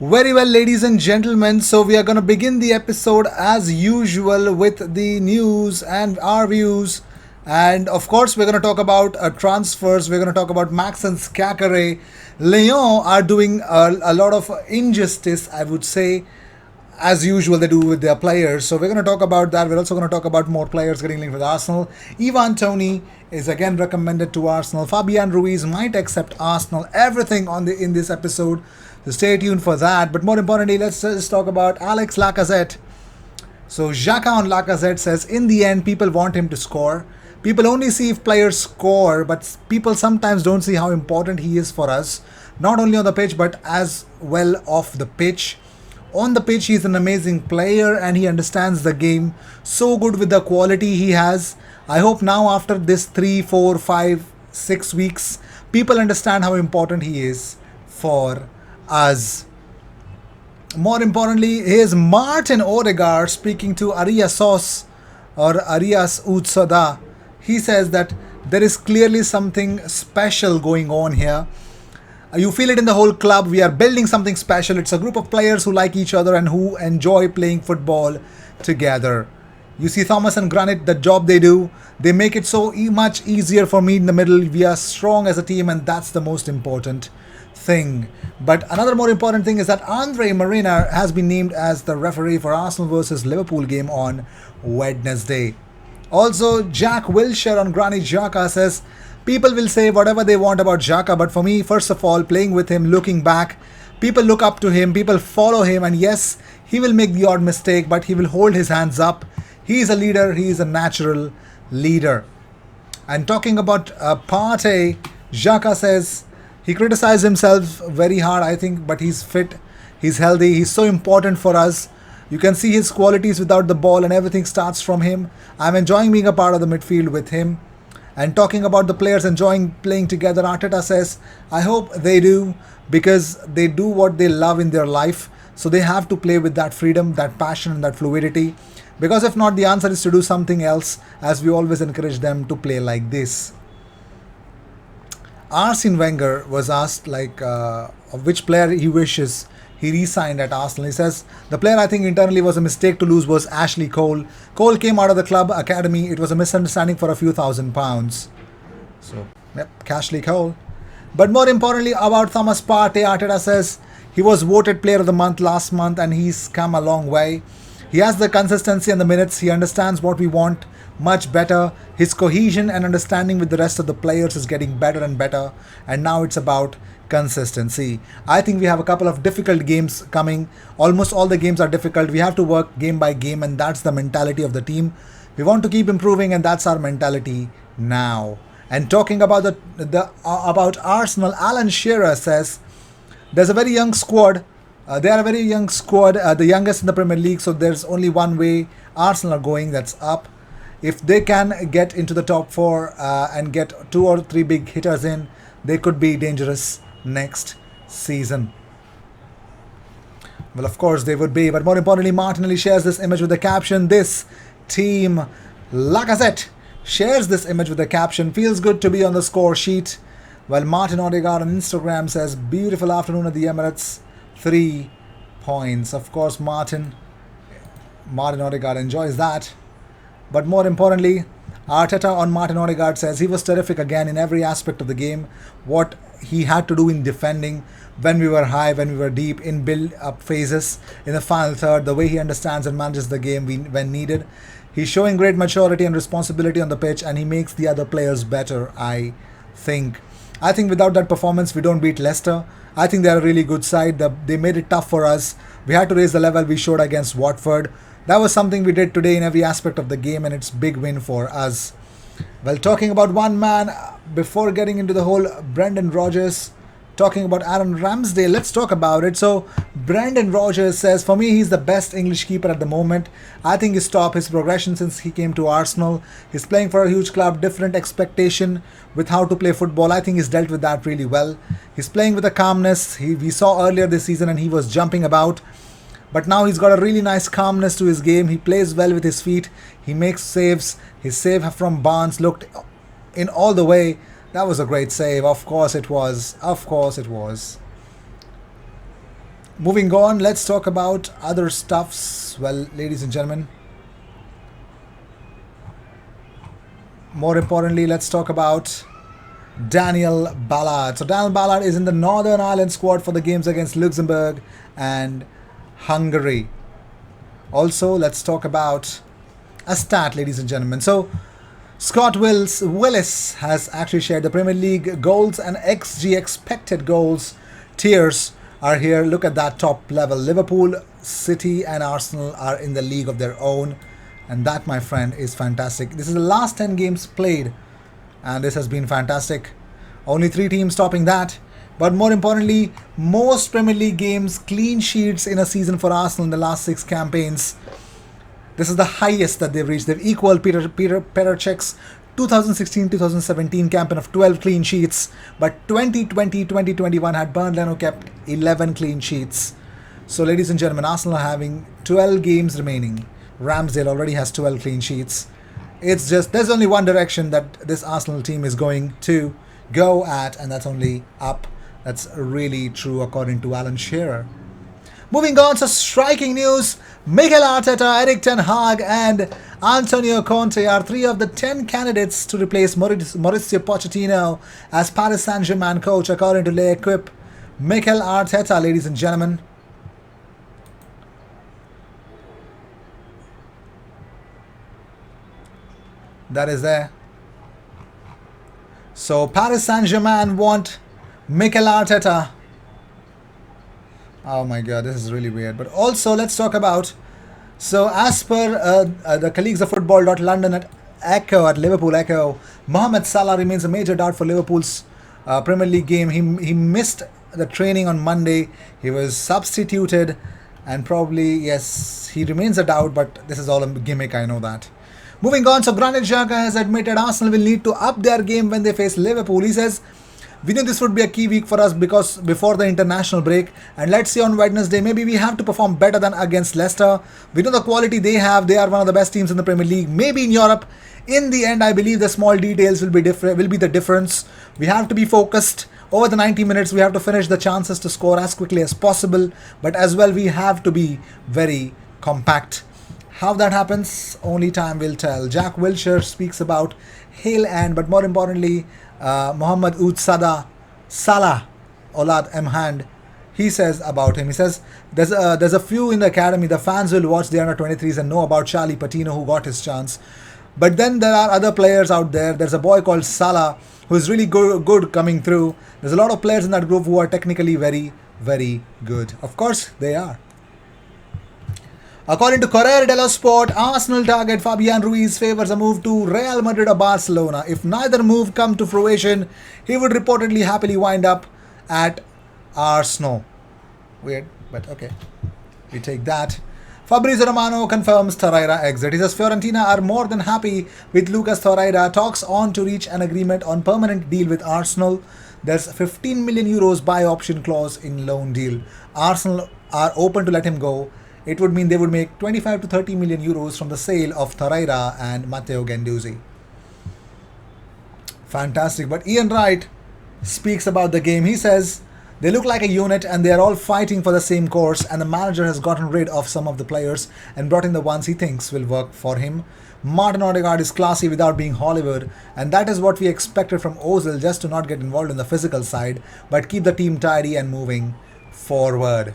Very well, ladies and gentlemen. So, we are going to begin the episode as usual with the news and our views. And of course, we're going to talk about transfers. We're going to talk about Max and Skakare. Lyon are doing a lot of injustice, I would say, as usual they do with their players. So we're going to talk about that. We're also going to talk about more players getting linked with Arsenal. Ivan Toney is again recommended to Arsenal. Fabian Ruiz might accept Arsenal. Everything on the in this episode. So stay tuned for that. But more importantly, let's just talk about Alex Lacazette. So Xhaka on Lacazette says, in the end, people want him to score. People only see if players score, but people sometimes don't see how important he is for us, not only on the pitch but as well off the pitch. On the pitch, he's an amazing player and he understands the game so good with the quality he has. I hope now, after this 3, 4, 5, 6 weeks, people understand how important he is for us. More importantly, here's Martin Odegaard speaking to Aria Sos or Arias Utsada. He says that there is clearly something special going on here. You feel it in the whole club. We are building something special. It's a group of players who like each other and who enjoy playing football together. You see Thomas and Granit, the job they do, they make it so much easier for me in the middle. We are strong as a team, and that's the most important thing. But another more important thing is that Andre Marina has been named as the referee for Arsenal versus Liverpool game on Wednesday. Also, Jack Wilshere on Granit Xhaka says, people will say whatever they want about Xhaka, but for me, first of all, playing with him, looking back, people look up to him, people follow him, and yes, he will make the odd mistake, but he will hold his hands up. He is a leader, he is a natural leader. And talking about Partey, Xhaka says he criticized himself very hard, I think, but he's fit, he's healthy, he's so important for us. You can see his qualities without the ball, and everything starts from him. I'm enjoying being a part of the midfield with him. And talking about the players enjoying playing together, Arteta says, I hope they do, because they do what they love in their life. So they have to play with that freedom, that passion, and that fluidity. Because if not, the answer is to do something else, as we always encourage them to play like this. Arsene Wenger was asked of which player he wishes he re-signed at Arsenal. He says, the player I think internally was a mistake to lose was Ashley Cole. Cole came out of the club academy. It was a misunderstanding for a few £1,000. So, yep, Ashley Cole. But more importantly, about Thomas Partey, Arteta says he was voted player of the month last month and he's come a long way. He has the consistency and the minutes. He understands what we want much better. His cohesion and understanding with the rest of the players is getting better and better. And now it's about consistency. I think we have a couple of difficult games coming. Almost all the games are difficult. We have to work game by game, and that's the mentality of the team. We want to keep improving, and that's our mentality now. And talking about about Arsenal, Alan Shearer says there's a very young squad. They are a very young squad, the youngest in the Premier League. So there's only one way Arsenal are going, that's up. If they can get into the top four and get 2 or 3 big hitters in, they could be dangerous next season. Well, of course they would be, but more importantly, Martinelli shares this image with the caption, this team. Lacazette shares this image with the caption, feels good to be on the score sheet. While Martin Odegaard on Instagram says, beautiful afternoon at the Emirates, 3 points. Of course, Martin Odegaard enjoys that. But more importantly, Arteta on Martin Odegaard says he was terrific again in every aspect of the game. What he had to do in defending, when we were high, when we were deep, in build-up phases, in the final third, the way he understands and manages the game when needed. He's showing great maturity and responsibility on the pitch, and he makes the other players better, I think. I think without that performance, we don't beat Leicester. I think they're a really good side. They made it tough for us. We had to raise the level we showed against Watford. That was something we did today in every aspect of the game, and it's a big win for us. Well, talking about one man, before getting into the whole Brendan Rodgers, talking about Aaron Ramsdale, let's talk about it. So, Brendan Rodgers says, for me, he's the best English keeper at the moment. I think he's top. His progression since he came to Arsenal. He's playing for a huge club, different expectation with how to play football. I think he's dealt with that really well. He's playing with a calmness. We saw earlier this season and he was jumping about. But now he's got a really nice calmness to his game. He plays well with his feet. He makes saves. His save from Barnes looked in all the way. That was a great save. Of course it was. Of course it was. Moving on, let's talk about other stuffs. Well, ladies and gentlemen, more importantly, let's talk about Daniel Ballard. So Daniel Ballard is in the Northern Ireland squad for the games against Luxembourg and Hungary. Also, let's talk about a stat, ladies and gentlemen. So Willis has actually shared the Premier League goals and XG expected goals tiers are here. Look at that top level. Liverpool, City, and Arsenal are in the league of their own. And that, my friend, is fantastic. This is the last 10 games played, and this has been fantastic. Only 3 teams topping that. But more importantly, most Premier League games, clean sheets in a season for Arsenal in the last 6 campaigns. This is the highest that they've reached. They've equaled Peter Petr 2016-2017 campaign of 12 clean sheets, but 2020-2021 had Bernd Leno kept 11 clean sheets. So, ladies and gentlemen, Arsenal are having 12 games remaining. Ramsdale already has 12 clean sheets. It's just, there's only one direction that this Arsenal team is going to go at, and that's only up. That's really true according to Alan Shearer. Moving on to striking news, Mikel Arteta, Eric Ten Hag and Antonio Conte are 3 of the 10 candidates to replace Mauricio Pochettino as Paris Saint-Germain coach, according to L'Equipe. Mikel Arteta, ladies and gentlemen. That is there. So Paris Saint-Germain want Mikel Arteta. Oh my god, this is really weird. But also, let's talk about, so as per the colleagues of football.london at Liverpool Echo, Mohamed Salah remains a major doubt for Liverpool's Premier League game. He missed the training on Monday. He was substituted, and probably, yes, he remains a doubt, but this is all a gimmick, I know that. Moving on, so Granit Xhaka has admitted Arsenal will need to up their game when they face Liverpool. He says, we knew this would be a key week for us because before the international break, and let's see on Wednesday, maybe we have to perform better than against Leicester. We know the quality they have. They are one of the best teams in the Premier League, maybe in Europe. In the end, I believe the small details will be the difference. We have to be focused. Over the 90 minutes, we have to finish the chances to score as quickly as possible, but as well, we have to be very compact. How that happens, only time will tell. Jack Wilshere speaks about Hale and, but more importantly, Mohamed Oud Salah Olad Mhand. He says about him. He says there's a few in the academy. The fans will watch the under 23s and know about Charlie Patino who got his chance. But then there are other players out there. There's a boy called Salah who is really good coming through. There's a lot of players in that group who are technically very, very good. Of course, they are. According to Corriere dello Sport, Arsenal target Fabian Ruiz favors a move to Real Madrid or Barcelona. If neither move come to fruition, he would reportedly happily wind up at Arsenal. Weird, but okay. We take that. Fabrizio Romano confirms Torreira exit. He says Fiorentina are more than happy with Lucas Torreira. Talks on to reach an agreement on permanent deal with Arsenal. There's 15 million euros buy option clause in loan deal. Arsenal are open to let him go. It would mean they would make 25 to 30 million euros from the sale of Torreira and Matteo Guendouzi. Fantastic. But Ian Wright speaks about the game. He says they look like a unit and they are all fighting for the same course, and the manager has gotten rid of some of the players and brought in the ones he thinks will work for him. Martin Odegaard is classy without being Hollywood, and that is what we expected from Ozil, just to not get involved in the physical side but keep the team tidy and moving forward.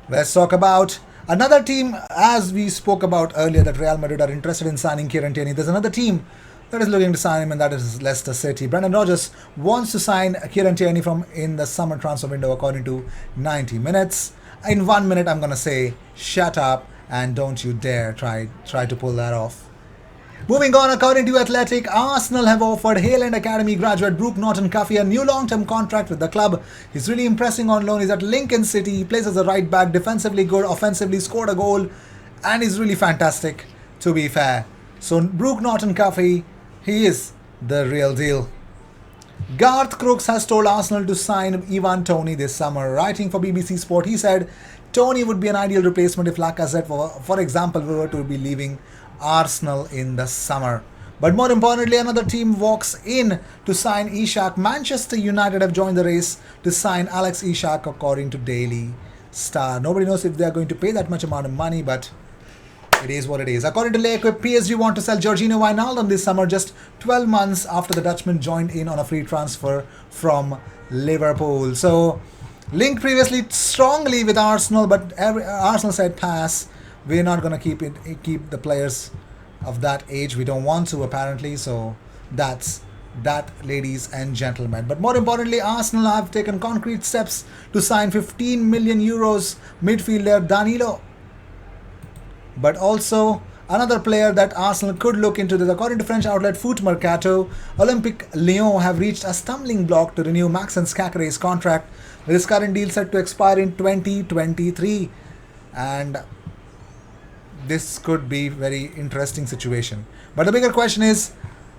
Let's talk about another team, as we spoke about earlier, that Real Madrid are interested in signing Kieran Tierney. There's another team that is looking to sign him, and that is Leicester City. Brendan Rodgers wants to sign Kieran Tierney from in the summer transfer window, according to 90 minutes. In 1 minute, I'm going to say, shut up and don't you dare try to pull that off. Moving on, according to Athletic, Arsenal have offered Hale End Academy graduate Brooke Norton-Cuffy a new long-term contract with the club. He's really impressing on loan. He's at Lincoln City. He plays as a right back, defensively good, offensively scored a goal, and he's really fantastic, to be fair. So Brooke Norton-Cuffy, he is the real deal. Garth Crooks has told Arsenal to sign Ivan Toney this summer. Writing for BBC Sport, he said Toney would be an ideal replacement if Lacazette, for example, were to be leaving Arsenal in the summer. But more importantly, another team walks in to sign Ishak. Manchester United have joined the race to sign Alex Ishak, according to Daily star. Nobody knows if they are going to pay that much amount of money, but it is what it is. According to L'Equipe, PSG want to sell Georginio Wijnaldum this summer, just 12 months after the Dutchman joined in on a free transfer from Liverpool. So, linked previously strongly with Arsenal, but Arsenal said pass. We're not going to keep the players of that age. We don't want to, apparently. So that's that, ladies and gentlemen. But more importantly, Arsenal have taken concrete steps to sign 15 million euros midfielder Danilo. But also another player that Arsenal could look into this. According to French outlet Foot Mercato, Olympique Lyon have reached a stumbling block to renew Maxence Caqueret's contract, with his current deal set to expire in 2023. And this could be very interesting situation. But the bigger question is,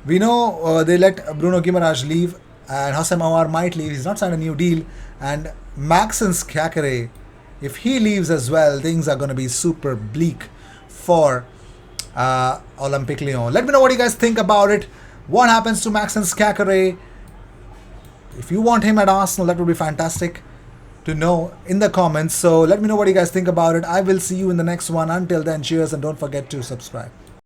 we know they let Bruno Guimaraes leave, and Hossein Mawar might leave. He's not signed a new deal. And Maxence Caqueret, if he leaves as well, things are going to be super bleak for Olympique Lyon. Let me know what you guys think about it. What happens to Maxence Caqueret? If you want him at Arsenal, that would be fantastic to know in the comments. So let me know what you guys think about it. I will see you in the next one. Until then, cheers, and don't forget to subscribe.